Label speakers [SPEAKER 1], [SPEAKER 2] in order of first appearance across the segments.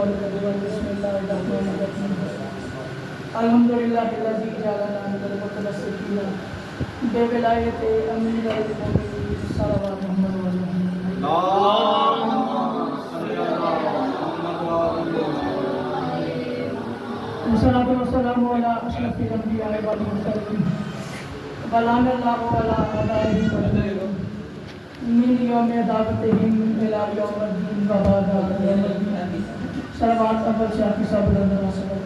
[SPEAKER 1] بسم اللہ الرحمن الرحیم الحمدللہ جعلنا من المتمسکین بولایت امیر المؤمنین صلوات محمد وعلیہ الصلاۃ والسلام علی اشرف الانبیاء والمرسلین بلغنا اللہ وعلی آلہ من یوم دعوتہم الی یوم الدین وبعد یوم الدین صلوات اول شاہ کی صاحب اللہ وسلم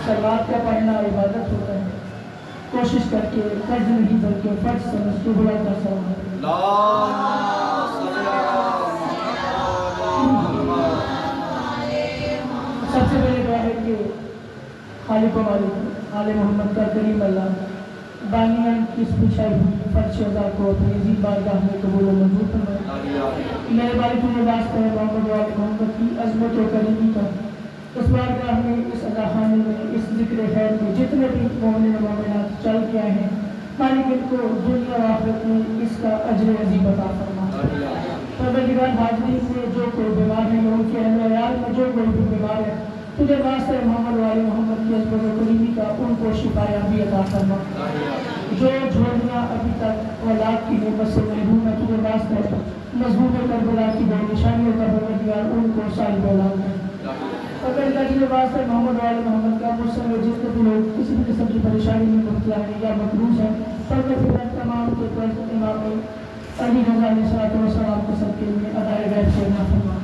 [SPEAKER 1] صلوات کا پڑھنا عبادت ہوتا ہے، کوشش کر کے فرض نہیں بلکہ فرض سمجھ کے بلا کر سوال سب سے پہلے دعا ہے کہ خالق و مالک آل محمد کا کریم اللہ بانیان کی اس پوچھائی فرض شہزا کو اپنی عظیم بارگاہ میں قبول و منظور فرمائے۔ میرے بارے تجھے واسطہ ہے محمد و آل محمد کی عظمت و کریمی کا اس بارگاہ میں، اس اللہ خانے میں، اس ذکر خیر میں جتنے بھی مومن و مومنات چل کے آئے ہیں، مالک ان کو دنیا و آخرت میں اس کا اجر عظیم عطا فرما۔ پروردگار حاضرین میں جو کوئی بیمار ہے، ان کے اہل و عیال میں جو کوئی بھی بیمار ہے، تجھے واسطہ محمد و آل محمد کی عظمت و کریمی کا ان کو شفا یابی عطا فرما۔ جو جھولیاں ابھی تک اولاد کی نعمت سے محروم ہے، تجھے واسطہ ہے مظلوم کربلا کی بے نشانیوں کا پروردگار ان کو صاحب اولاد ہے۔ اگر تجھے واسطہ محمد و آل محمد کا مسلم و جتنے بھی لوگ کسی بھی قسم کی پریشانی میں مبتلا ہیں یا مقروض ہیں، پروردگار تمام کے قرض امام علی رضا علیہ السلام کے صدقے میں ادائے غیب سے عطا فرما۔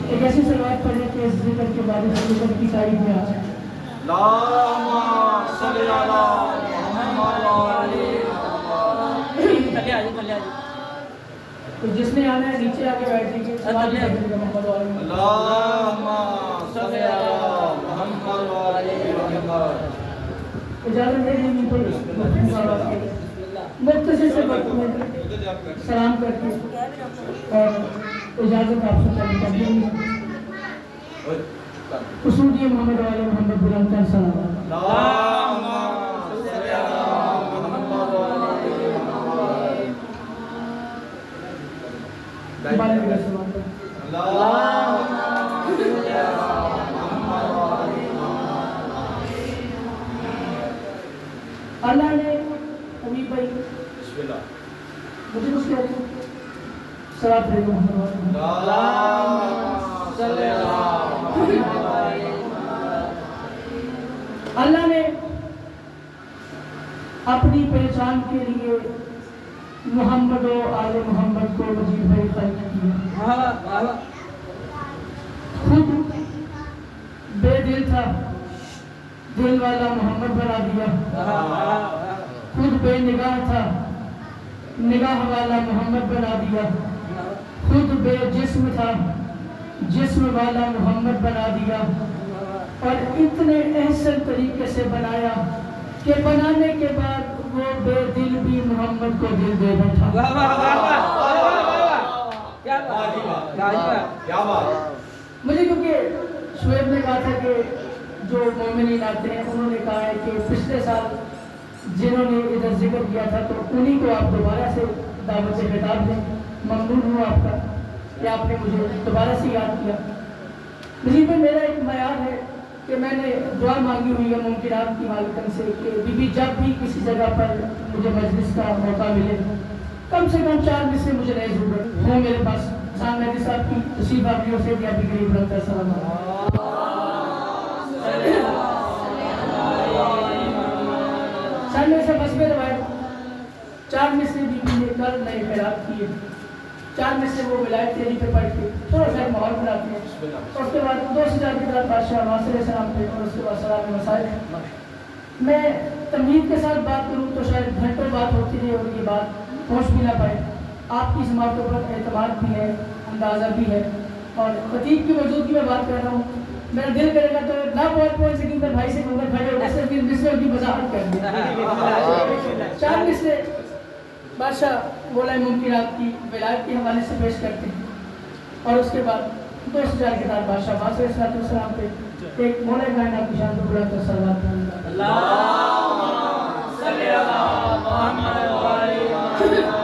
[SPEAKER 1] ایک ایسی صلوات پڑھنے کے اس ذکر کے بعد اس ذکر کی تعریف میں آ جائے۔
[SPEAKER 2] اللہم صلی علی محمد وعلی
[SPEAKER 1] تو جس نے آنا ہے نیچے آ کے بیٹھ دیجیے۔ محمد وعلی
[SPEAKER 2] اللہم صلی علی محمد وعلی محمد۔
[SPEAKER 1] اجازت دے دیں تو مختصر سے وقت میں سلام کر کے اور اجازت آپ سے چلی کر دیں گے۔ اصولی محمد وعلی محمد بلند کر سلام۔
[SPEAKER 2] اللہم صلی علی محمد وعلی محمد۔
[SPEAKER 1] دوبارہ میرا سلام کر۔
[SPEAKER 2] اللہم صلی علی محمد وعلی محمد۔
[SPEAKER 1] اللہ نے حبیب بھائی
[SPEAKER 2] بسم اللہ
[SPEAKER 1] مجھے کچھ کہتے ہیں صلوات بھیجو محمد وعلی محمد۔
[SPEAKER 2] اللہم صلی علی محمد وعلی محمد۔
[SPEAKER 1] اللہ نے اپنی پہچان کے لیے محمد و آل محمد کو مجید بھائی خلق کیا۔ خود بے دل تھا، دل والا محمد بنا دیا۔ خود بے نگاہ تھا، نگاہ والا محمد بنا دیا۔ خود بے جسم تھا، جسم والا محمد بنا دیا۔ اور اتنے احسن طریقے سے بنایا کہ بنانے کے بعد وہ بے دل بھی محمد کو دل دے بیٹھا۔ مجھے کیونکہ شعیب نے کہا تھا کہ جو مومنین آتے ہیں انہوں نے کہا ہے کہ پچھلے سال جنہوں نے ادھر ذکر کیا تھا تو انہی کو آپ دوبارہ سے دعوت سے خطاب دیں۔ ممنون ہوں آپ کا کہ آپ نے مجھے دوبارہ سے یاد کیا۔ مجھے میرا ایک معیار ہے کہ میں نے دعا مانگی ہوئی ہے ممکنات کی مالکن سے کہ بی بی جب بھی کسی جگہ پر مجھے مجلس کا موقع ملے کم سے کم 4 میں سے مجھے نہیں ضرورت ہو میرے پاس سان مہدی صاحب کی تصویر باقیوں سے بھی ابھی قریب رکھتا سلام سان میں سے بس میں روایت 4 میں سے بی بی نے کل نئے خیرات کیے، 4 میں سے وہ ولایت تیری پہ پڑھ کے تھوڑا سا ماحول بناتے ہیں اور اس کے بعد 2 سے 4 کے بعد بادشاہ واصل السلام پہ اور اس کے بعد سلام مسائل۔ میں تمہید کے ساتھ بات کروں تو شاید گھنٹوں بات ہوتی رہے اور یہ بات پہنچ بھی نہ پائے۔ آپ کی سماعتوں پر اعتماد بھی ہے، اندازہ بھی ہے اور خطیب کی موجودگی میں بات کر رہا ہوں۔ میرا دل کرے گا تو نہ پہنچ سکیں تو بھائی سے کہوں گا بھائی اور صرف مصروں کی وضاحت کر دیں۔ 4 میں سے بادشاہ بولائے ممکنات کی ولایت کے حوالے سے پیش کرتے ہیں اور اس کے بعد 2 سے 4 کے بعد بادشاہ واصل السلام پہ ایک مولا کائنات کی شان کو بلند کر صلوات پڑھیں۔ اللہم صلی علی محمد وعلی محمد۔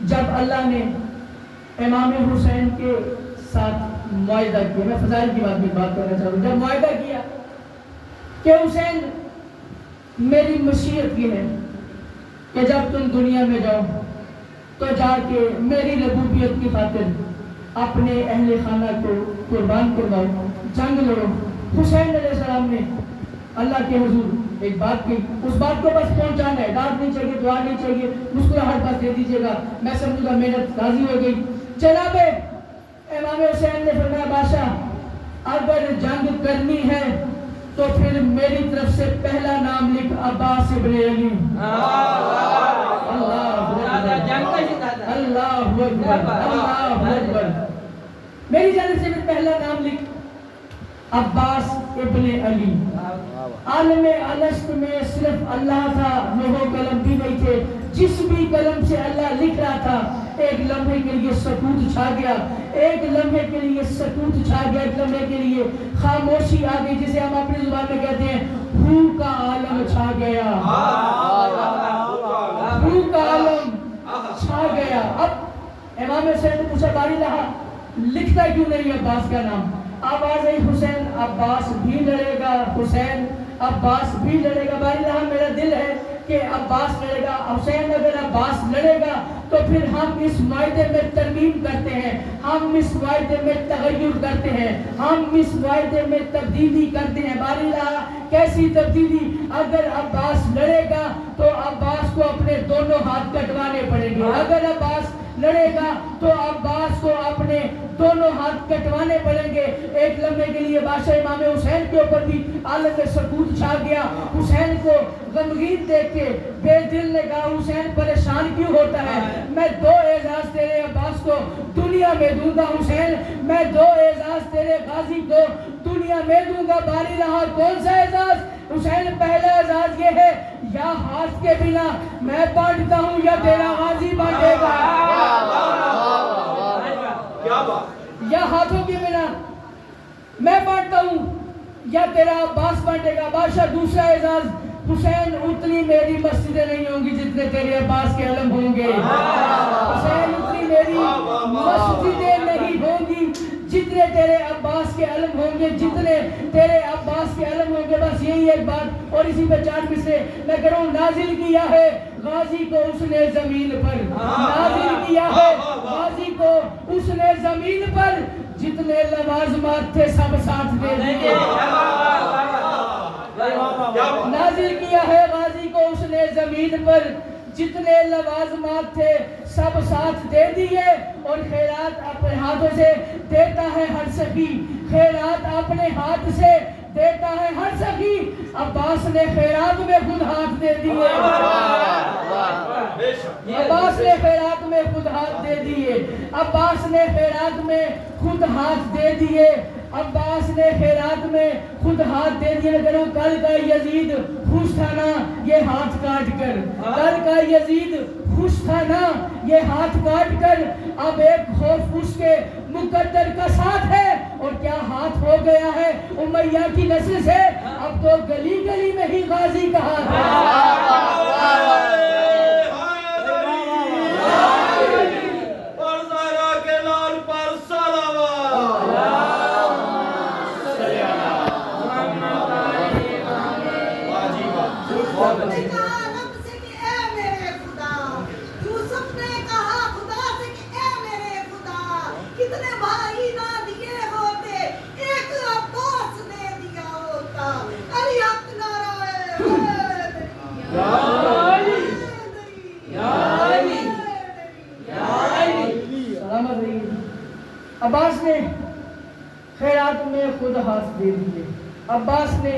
[SPEAKER 1] جب اللہ نے امام حسین کے ساتھ معاہدہ کیا، میں فضائل کی بات کرنا چاہتا ہوں، جب معاہدہ کیا کہ حسین میری مشیت یہ ہے کہ جب تم دنیا میں جاؤ تو جا کے میری ربوبیت کی خاطر اپنے اہل خانہ کو قربان کرواؤ، جنگ لڑو۔ حسین علیہ السلام نے اللہ کے حضور ایک بات کی، اس بات کو بس پہنچانا ہے، ڈانٹ نہیں چاہیے، دعا نہیں چاہیے، مسکراہٹ بس دے دیجیے گا، میں سمجھوں گا محنت راضی ہو گئی۔ جناب امام حسین نے فرمایا بادشاہ اگر جنگ کرنی ہے تو پھر میری طرف سے پہلا نام لکھ عباس ابن علی۔ اللہ اکبر، میری جانب سے پہلا نام لکھ عباس ابن علی۔ عالم الست میں صرف اللہ تھا، لوح و قلم بھی نہیں تھے، جس بھی قلم سے اللہ لکھ رہا تھا ایک لمحے کے لیے سکوت چھا گیا، ایک لمحے کے لیے سکوت چھا گیا، ایک لمحے کے لیے خاموشی آ گئی، جسے ہم اپنی زبان میں کہتے ہیں ہو کا عالم چھا گیا، ہو کا عالم چھا گیا۔ اب امام حسین نے پوچھا باری رہا لکھتا کیوں نہیں عباس کا نام؟ آواز آئی حسین عباس بھی لڑے گا، حسین عباس بھی لڑے گا۔ باری رہا میرا دل ہے کہ عباس لڑے گا، حسین اگر عباس لڑے گا تو پھر ہم اس معاہدے میں ترمیم کرتے ہیں، ہم اس معاہدے میں تغیر کرتے ہیں، ہم اس معاہدے میں تبدیلی کرتے ہیں۔ باری رہا کیسی تبدیلی؟ اگر عباس لڑے گا تو عباس کو اپنے دونوں ہاتھ کٹوانے پڑیں گے، اگر عباس لڑے گا تو عباس کو اپنے دونوں ہاتھ کٹوانے پڑیں گے۔ ایک لمحے کے لیے بادشاہ امام حسین کے اوپر بھی عالم سکوت چھا گیا۔ حسین کو غمگین دیکھ کے بے دل نے کہا حسین پریشان کیوں ہوتا ہے؟ میں دو اعزاز تیرے عباس کو دنیا میں دوں گا حسین، میں دو اعزاز تیرے غازی کو دنیا میں دوں گا۔ باری رہا کون سا اعزاز؟ حسین پہلا اعزاز یہ ہے یا ہاتھ کے بنا میں بانٹتا ہوں یا تیرا غازی بانٹے گا، یا ہاتھوں کے بنا میں بانٹتا ہوں یا تیرا عباس بانٹے گا۔ بادشاہ دوسرا اعزاز حسین اتنی میری مسجدیں نہیں ہوں گی جتنے تیرے عباس کے علم ہوں گے، حسین اتنی میری مسجدیں نہیں ہوں گی جتنے تیرے عباس کے علم ہوں گے، جتنے تیرے عباس کے علم ہوں گے۔ بس یہی ایک بات اور اسی پہ 4 مصرے میں کہہ رہا ہوں، نازل کیا ہے غازی کو اس نے زمین پر، نازل کیا ہے غازی کو اس نے زمین پر، جتنے لوازمات تھے سب ساتھ دے دیے، نازل کیا ہے غازی کو اس نے زمین پر، جتنے لوازمات تھے سب ساتھ دے دیے، اور خیرات اپنے ہاتھوں سے دیتا ہے ہر سخی، خیرات اپنے ہاتھ سے دیتا ہے ہر سخی۔ عباس نے خیرات میں خود ہاتھ دے دیے، عباس نے خیرات میں خود ہاتھ دے دیے، عباس نے خیرات میں خود ہاتھ دے دیے، عباس نے خیرات میں خود ہاتھ دے دیے۔ کرو کل کا یزید خوش تھا نا یہ ہاتھ کاٹ کر، کل کا یزید خوش تھا نا یہ ہاتھ کاٹ کر، اب ایک خوف اس کے مقدر کا ساتھ ہے، اور کیا ہاتھ ہو گیا ہے امیہ کی نسل سے، اب تو گلی گلی میں ہی غازی کہا عباس نے خیرات میں خود ہاتھ دے دیے، عباس نے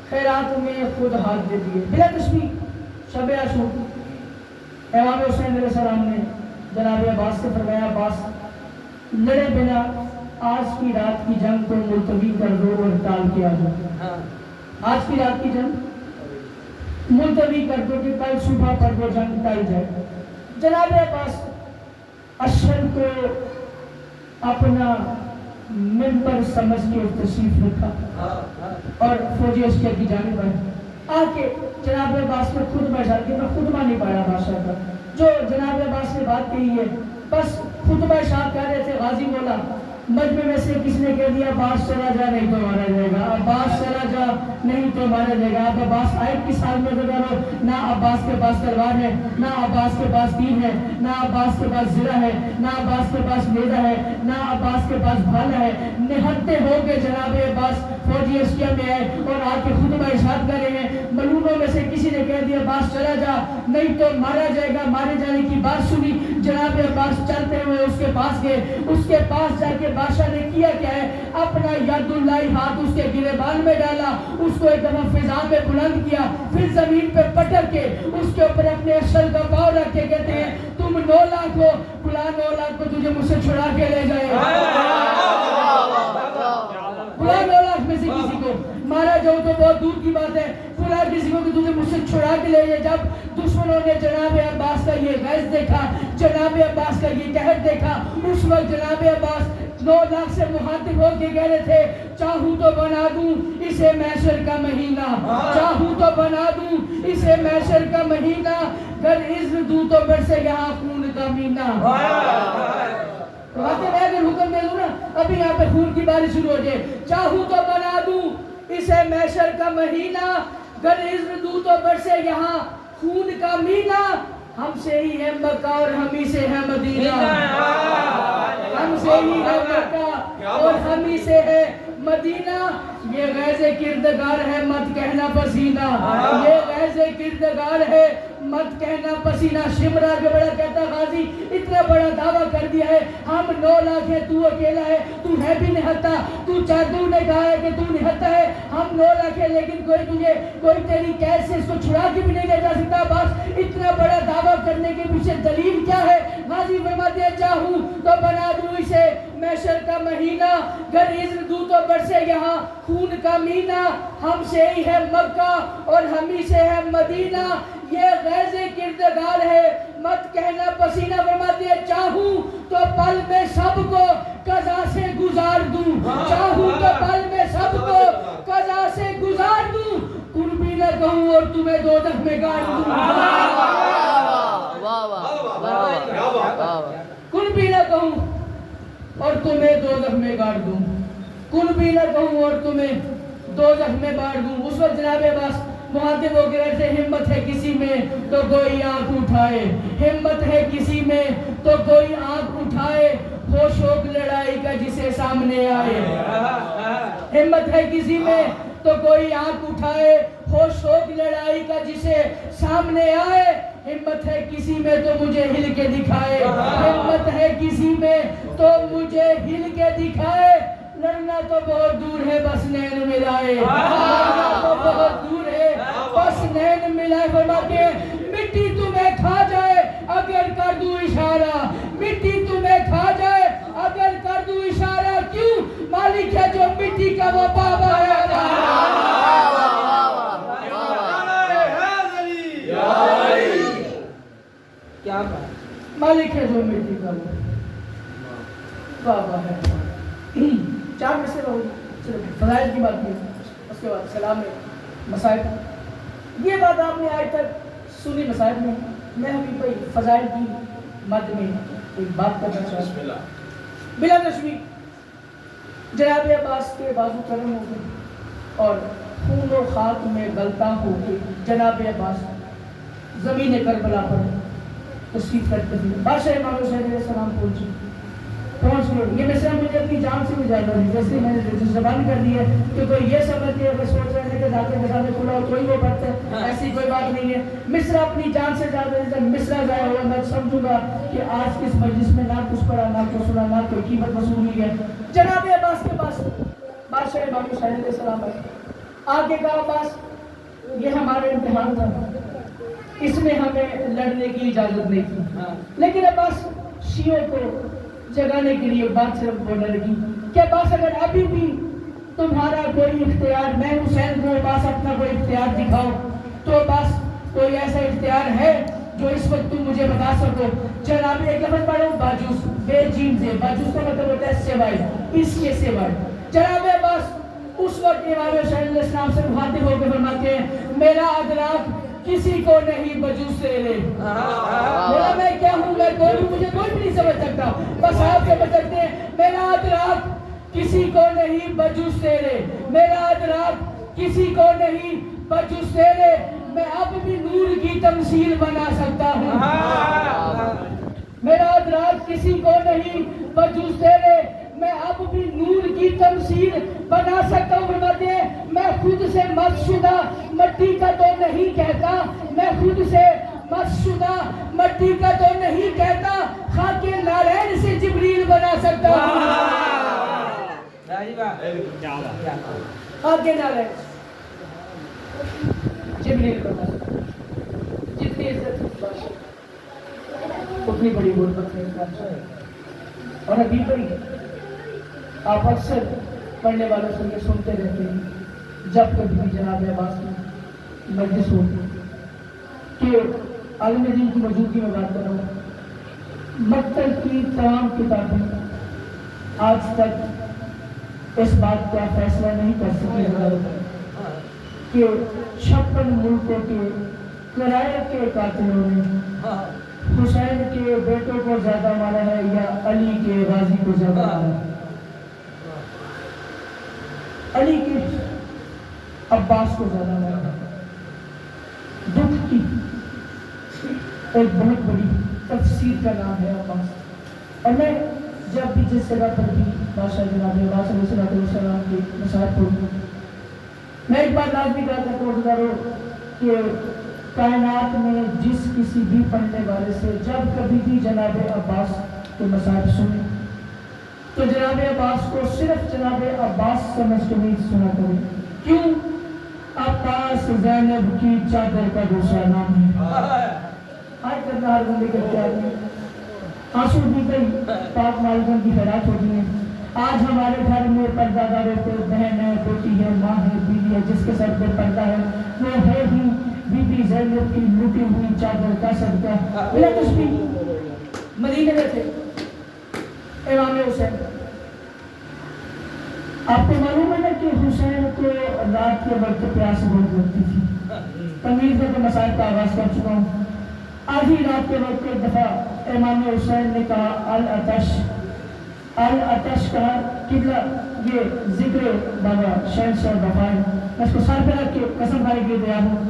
[SPEAKER 1] خیرات میں خود ہاتھ دے دیے۔ بلا تشبیہ شب عاشور امام حسین علیہ السلام نے جناب عباس سے فرمایا عباس لڑے بنا آج کی رات کی جنگ کو ملتوی کر دو اور ٹال کے آ جاؤ، آج کی رات کی جنگ ملتوی کر دو کہ کل صبح پر وہ جنگ ٹال جائے۔ جناب عباس اشہر کو اپنا ممبر سمجھ کے تشریف رکھا اور فوجی اشکر کی جانب آئے، آ کے جناب عباس نے خود بیٹھا کہ میں خطبہ نہیں پایا بادشاہ کا، جو جناب عباس نے بات کہی ہے، بس خطبہ شاہ کہہ رہے تھے، غازی مولا مجمع میں سے کس نے کہہ دیا عباس چلا جا نہیں تو مارا جائے گا، عباس چلا جا نہیں تو مارا جائے گا. اب عباس آیت کی سال میں کرو، نہ عباس کے پاس تلوار ہے، نہ عباس کے پاس تیر ہے، نہ عباس کے پاس زرہ ہے، نہ عباس کے پاس نیزہ ہے، نہ عباس کے پاس بھالا ہے. نہتے ہو کے جناب عباس فوجی اشکیا میں آئے اور آ کے خطبہ ارشاد کر رہے ہیں، ملونوں میں سے کسی نے کہہ دیا عباس چلا جا نہیں تو مارا جائے گا. مارے جانے کی بات سنی، جناب عباس چلتے ہوئے اس کے پاس گئے. اس کے پاس جا کے بادشاہ نے کیا کیا ہے، اپنا ید اللہ ہاتھ اس کے گریبان میں ڈالا، اس کو ایک دفعہ فضا میں بلند کیا، پھر زمین پہ پٹک کے اس کے اوپر اپنے اشل کا پاؤں رکھ کے کہتے ہیں تم 9 لاکھ ہو، بلا 9 لاکھ کو تجھے مجھ سے چھڑا کے لے جائے. بلا 9 لاکھ میں سے کسی کو مارا جاؤ تو بہت دور کی بات ہے، بلا کسی کو کہ تجھے مجھ سے چھڑا کے لے جائے. جب دشمنوں نے جناب عباس کا یہ غیظ دیکھا، جناب عباس کا یہ قہر دیکھا، اس وقت جناب عباس 9 لاکھ سے مخاطب ہو کے کہہ رہے تھے چاہوں تو بنا دوں اسے محشر کا مہینہ، چاہوں تو بنا دوں اسے محشر کا مہینہ، گر عزم دوں تو برسے یہاں خون کا مینہ. میں اگر حکم دے دوں نا ابھی یہاں پہ خون کی بارش شروع ہو جائے. چاہوں تو بنا دوں اسے محشر کا مہینہ، گر عزم دوں تو برسے یہاں خون کا مینہ. ہم سے ہی ہے مکہ اور ہم ہی سے ہے مدینہ، ہم سے ہی ہے مکہ اور ہم ہی سے ہے مدینہ. یہ غیظ کردگار ہے مت کہنا پسینہ، یہ غیظ کردگار ہے مت کہنا پسینہ. شمرا کے بڑا کہتا غازی اتنا بڑا دعویٰ کر دیا ہے، ہم 9 لاکھ ہے، تو اکیلا ہے، تو ہے بھی نہتا، تو چادر نے کہا ہے کہ تو نہتا ہے، ہم 9 لاکھ ہے لیکن کوئی تیری قید سے اس کو چھڑا کے بھی نہیں لے جا سکتا. بس اتنا بڑا دعویٰ کرنے کے پیچھے دلیل کیا ہے؟ غازی فرماتے ہیں چاہوں تو بنا دوں اسے محشر کا مہینہ، گر عزم دوں تو برسے یہاں خون کا مینہ. ہم سے ہی ہے مکہ اور ہم ہی سے ہے مدینہ، یہ غیظ کردگار ہے مت کہنا پسینہ. فرماتے ہیں چاہوں تو پل میں سب کو قضا سے گزار دوں، چاہوں تو پل میں سب کو قضا سے گزار دوں، کن بھی نہ کہوں اور تمہیں دوزخ میں گاڑ دوں. کن بھی نہ کہوں اور تمہیں دوزخ میں گاڑ دوں، کن بھی نہ کہوں اور تمہیں دوزخ میں گاڑ دوں. اس وقت جناب عباس مخاطب ہو کے رہتے ہمت ہے کسی میں تو کوئی آنکھ اٹھائے، ہمت ہے کسی میں تو کوئی آنکھ اٹھائے، ہو شوق لڑائی کا جسے سامنے آئے. ہمت ہے کسی میں تو کوئی آنکھ اٹھائے، ہو شوق لڑائی کا جسے سامنے آئے. ہمت ہے کسی میں تو مجھے ہل کے دکھائے، ہمت ہے کسی میں تو مجھے ہل کے دکھائے. لڑنا تو بہت دور ہے بس نین ملائے، لڑنا تو بہت دور ہے بس نین ملائے. فرماتے ہیں مٹی تمہیں کھا جائے اگر کر دوں اشارہ، مٹی تمہیں کھا جائے اگر کر دوں اشارہ. کیوں؟ مالک ہے جو مٹی کا وہ بابا ہے. کیا مالک ہے جو مٹی کا وہ بابا ہے. 4 میں سے فضائل کی بات کی، اس کے بعد سلام میں مصائب. یہ بات آپ نے آج تک سنی مصائب میں، میں ابھی کوئی فضائل کی مد میں ایک بات کرنا چاہتا ہوں. بلا تشبیہ جناب عباس کے بازو کرم ہو گئے اور خون و خاک میں غلطاں ہو کے جناب عباس زمین کربلا پر تشریف کرتے ہوئے بادشاہ امام حسین علیہ السلام پہنچ گئے. یہ مصرع مجھے اپنی جان سے بھی جانا ہے، جیسے میں نے زبان کر دی ہے کہ کوئی یہ سمجھتے ہیں، سوچ رہے ہیں کہ ذات نظام کھلا ہو کوئی وہ بات ہے، ایسی کوئی بات نہیں ہے. مصرع اپنی جان سے جانا ہے. جب مصرع ضائع ہوا میں سمجھوں گا کہ آج کس مجلس میں نہ کچھ پڑھا، نہ کچھ سنا، نہ کوئی قیمت وصول ہوئی ہے. جناب عباس کے پاس بادشاہ امام حسین علیہ السلام ہے. آگے کہا عباس یہ ہمارا امتحان تھا، اس میں ہمیں لڑنے کی اجازت نہیں تھی، لیکن عباس شیعوں کو جگانے کے لیے بات صرف بولنے لگی کہ عباس اگر ابھی بھی تمہارا کوئی اختیار، میں حسین کو عباس اپنا کوئی اختیار دکھاؤ تو عباس کوئی ایسا اختیار ہے جو اس وقت تم مجھے بتا سکو. جناب ایک لفظ پڑھو باجوس، بے جیم سے، باجوس کا مطلب ہوتا ہے سوائے، اس کے سوائے. جناب عباس اس وقت امام حسین علیہ السلام سے مخاطب ہو کے فرماتے ہیں میرا ادراک کسی کو نہیں بجز تیرے. میرا میں کیا ہوں، میں کون ہوں، مجھے کوئی بھی نہیں سمجھ سکتا، بس آپ سمجھ سکتے ہیں. میرا ادراک کسی کو نہیں بجز تیرے، میرا ادراک کسی کو نہیں بجز تیرے. میں اب بھی نور کی تمثیل بنا سکتا ہوں. میرا ادراک کسی کو نہیں بجز تیرے، میں اب بھی نور کی تمثیل بنا سکتا ہوں. فرماتے ہیں میں خود سے مس شدہ مٹی کا تو نہیں کہتا، میں خود سے مس شدہ مٹی کا تو نہیں کہتا، خاک نارین سے جبریل بنا سکتا ہوں. خاک نارین جبریل بنا سکتا ہوں. جتنی عزت اتنی بڑی غربت ہے. اور ابھی بڑی ہے. آپ اکثر پڑھنے والوں سے یہ سنتے رہتے ہیں جب کبھی بھی جناب عباس کی مجلس ہوتی کہ عالم دین کی موجودگی میں بات کر رہا ہوں، مکتب کی تمام کتابیں آج تک اس بات کا فیصلہ نہیں کر سکی کہ 56 ملکوں کے کرائے کے قاتلوں نے حسین کے بیٹوں کو زیادہ مارا ہے یا علی کے غازی کو زیادہ مارا ہے. علی کے عباس کو زیادہ مارا ہے. دکھ کی ایک بہت بڑی تفسیر کا نام ہے عباس. اور میں جب بھی جس جگہ پر بھی بادشاہ جناب عباس علیہ السلام کی مسائل پڑھتا ہوں، میں ایک بات لازمی کرتا ہوں کہ کائنات میں جس کسی بھی پڑھنے والے سے جب کبھی بھی جناب عباس کے مسائل سنے تو جناب عباس کو صرف جناب عباس سمجھ کے نہیں سنا کرے. کیوں؟ عباس زینب کی چادر کا دوسرا نام ہے. آج کرنا ہر بندے کرتے آتے ہیں. آنسو بھی گئی پاک مالکن کی خیرات ہوتی ہیں. آج ہمارے گھر میں پردہ داروں پہ بہن ہے، بیٹی ہے، ماں ہے، بیوی ہے، جس کے سر پہ پردہ ہے وہ ہے ہی بی بی زینب کی لٹی ہوئی چادر کا صدقہ. بلا تشبیہ مدینے میں تھے امام حسین. آپ کو معلوم ہے نا کہ حسین کو رات کے وقت پیاس بہت لگتی تھی. تمیز میں تو مسائل کا آغاز کر چکا ہوں. آدھی رات کے وقت ایک دفعہ امام حسین نے کہا العطش. العطش کہا قبلہ یہ ذکر بابا شہنشاہ وفا ہے. میں اس کو سر پہ رکھ کے قسم کھانے کے لیے تیار ہوں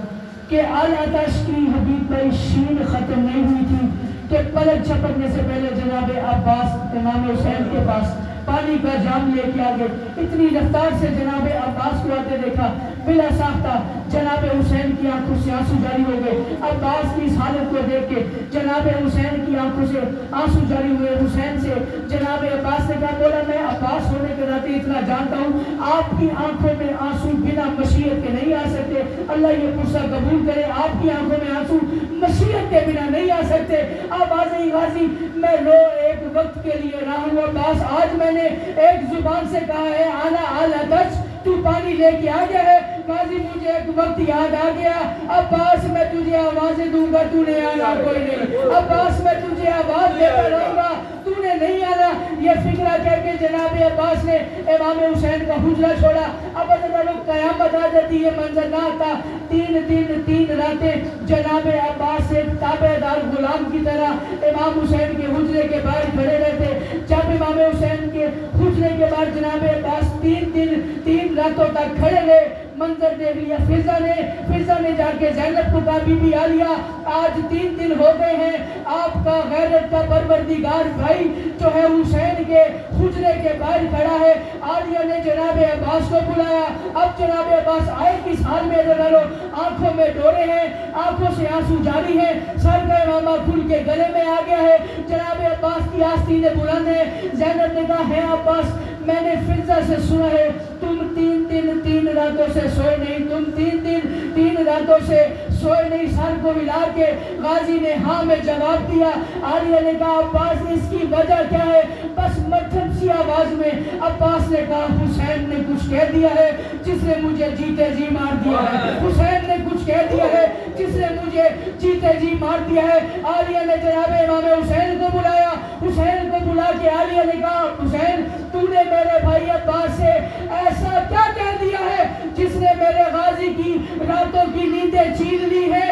[SPEAKER 1] کہ العطش کی حبیب پر شین ختم نہیں ہوئی تھی کہ پلک جھپکنے سے پہلے جناب عباس امام حسین کے پاس پانی کا جام لے کے آگے اتنی رفتار سے جناب عباس کو آتے دیکھا. بلا ساختہ جناب حسین کی آنکھوں سے آنسو جاری ہو گئے. عباس کی اس حالت کو دیکھ کے جناب حسین کی آنکھوں سے آنسو جاری ہوئے. حسین سے جناب عباس نے کہا بولا میں عباس ہونے کے ناطے اتنا جانتا ہوں آپ کی آنکھوں میں آنسو بنا مشیت کے نہیں آ سکتے. اللہ یہ پرسہ قبول کرے آپ کی آنکھوں میں آنسو مشیت کے بنا نہیں آ سکتے. عباس غازی میں رو ایک وقت کے لیے رہا ہوں. عباس آج میں نے ایک زبان سے کہا ہے آنا العطش تو پانی لے کے آ گیا ہے. غازی مجھے ایک وقت یاد آ گیا. عباس میں تجھے آوازیں دوں گا تو نے آنا کوئی نہیں. عباس میں تجھے آواز دیتا رہوں گا تو نے نہیں آنا. یہ فکرہ کہہ کے جناب عباس نے امام حسین کا حجرہ چھوڑا. اب اگر لوگ قیامت آ جاتی یہ منظر نہ آتا. 3 دن 3 راتیں جناب عباس سے تابع دار غلام کی طرح امام حسین کے حجرے کے باہر کھڑے رہتے. جب امام حسین کے حجرے کے بعد جناب عباس 3 دن 3 راتوں تک کھڑے رہے. منظر دیکھ لیا. فضا نے جا کے زینب کو کہا بی بی عالیہ آج 3 دن ہو گئے ہیں آپ کا غیرت کا پروردگار بھائی جو ہے حسین کے حجرے کے باہر کھڑا ہے. عالیہ نے جناب عباس کو بلایا. اب جناب عباس آئے کس حال میں ڈالو آنکھوں میں ڈورے ہیں, آنکھوں سے آنسو جاری ہے, سر کا امامہ کھل کے گلے میں آ گیا ہے. جناب عباس کی آستینیں بلند ہیں. زینب نے کہا ہے عباس میں نے فضا سے سنا ہے تم 3 دن 3 راتوں سے سوئے نہیں, تم 3 دن 3 راتوں سے سوئے نہیں. سر کو ملا کے غازی نے ہاں میں جواب دیا. عالیہ نے کہا عباس اس کی وجہ کیا ہے؟ بس مٹھن سی آواز میں عباس نے کہا حسین نے کچھ کہہ دیا ہے جس نے مجھے جیتے جی مار دیا ہے. حسین نے کچھ کہہ دیا ہے جس نے مجھے جیتے جی مار دیا ہے. عالیہ نے جناب امام حسین کو بلایا. حسین کو بلا کے عالیہ نے کہا حسین تو نے میرے بھائی عباس سے ایسا کیا کہہ دیا ہے جس نے میرے غازی کی راتوں کی نیندیں چھین لی ہے؟